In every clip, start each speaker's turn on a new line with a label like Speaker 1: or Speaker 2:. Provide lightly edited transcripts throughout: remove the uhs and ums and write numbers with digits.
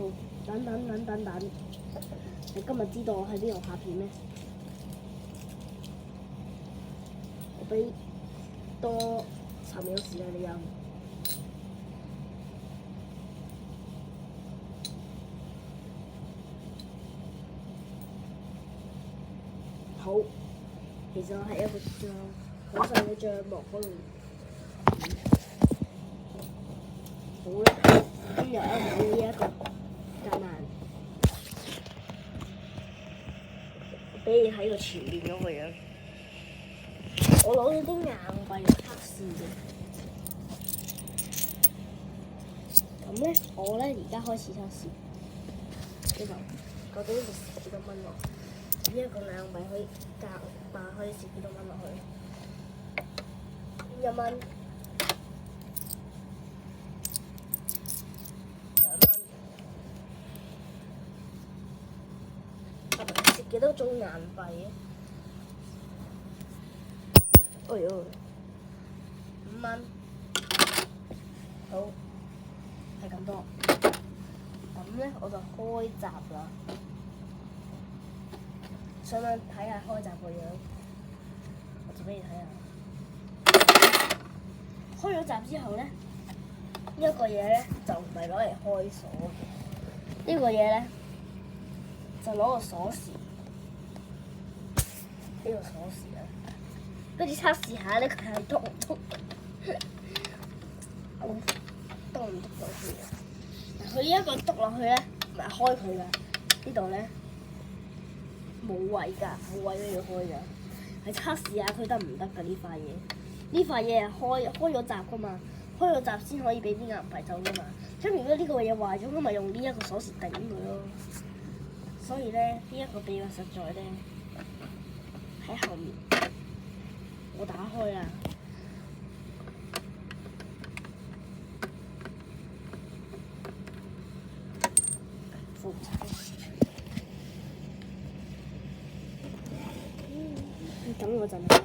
Speaker 1: 好，等，你今日知道我喺邊度拍片咩？我俾多10秒時間你飲。好，其實我係一個帳，好細嘅帳幕嗰度。好啦，今日我冇呢一個艱難，俾你睇個前面嗰個樣。我攞咗啲硬幣嚟測試嘅。咁咧，我咧而家開始測試。呢度究竟會蝕幾多蚊落？呢一個硬幣可以可以蝕幾多蚊落去？1蚊、2蚊，蝕幾多種硬幣嘅？哎呦，5蚊，好，係咁多。咁咧我就開閘啦。想唔想睇下開閘個樣？我就俾你睇下。開咗閘之後咧，呢一個嘢咧就唔係攞嚟開鎖嘅。呢個嘢咧就攞個鎖匙，呢個鎖匙啊，跟住測試下咧佢係篤唔篤？篤唔篤到去啊？佢呢一個篤落去咧，唔係開佢㗎，呢度咧。冇位㗎，冇位俾你開㗎，係測試下佢得唔得㗎呢塊嘢？呢塊嘢係開咗閘㗎嘛，開咗閘先可以俾啲硬幣走㗎嘛。咁如果呢個嘢壞咗，咁咪用呢一個鎖匙頂佢咯。所以咧，呢一個比較實在咧，喺後面。我打開啦。複雜。等我陣啊，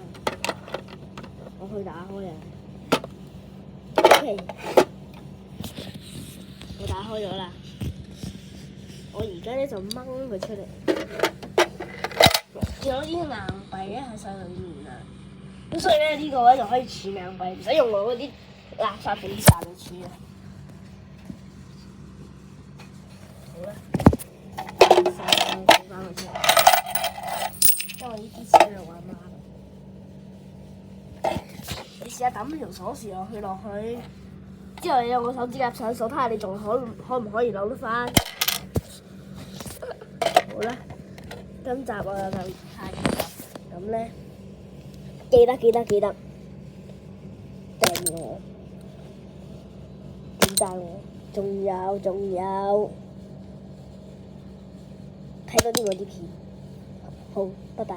Speaker 1: 我去打開啊。OK， 我打開咗啦。我而家咧就掹佢出嚟，有啲硬幣咧喺手裏面啊。咁所以咧呢個咧就可以儲硬幣，唔使用我嗰啲垃圾俾曬你儲啊。好啦，放翻佢出嚟。因為呢啲錢係我阿媽。你試下抌條鎖匙落去，之後你用個手指甲上鎖，睇下你仲可唔可以攞得翻？好啦，今集我就係咁咧，記得訂我，點讚我，仲有睇多啲我啲片。好，拜拜。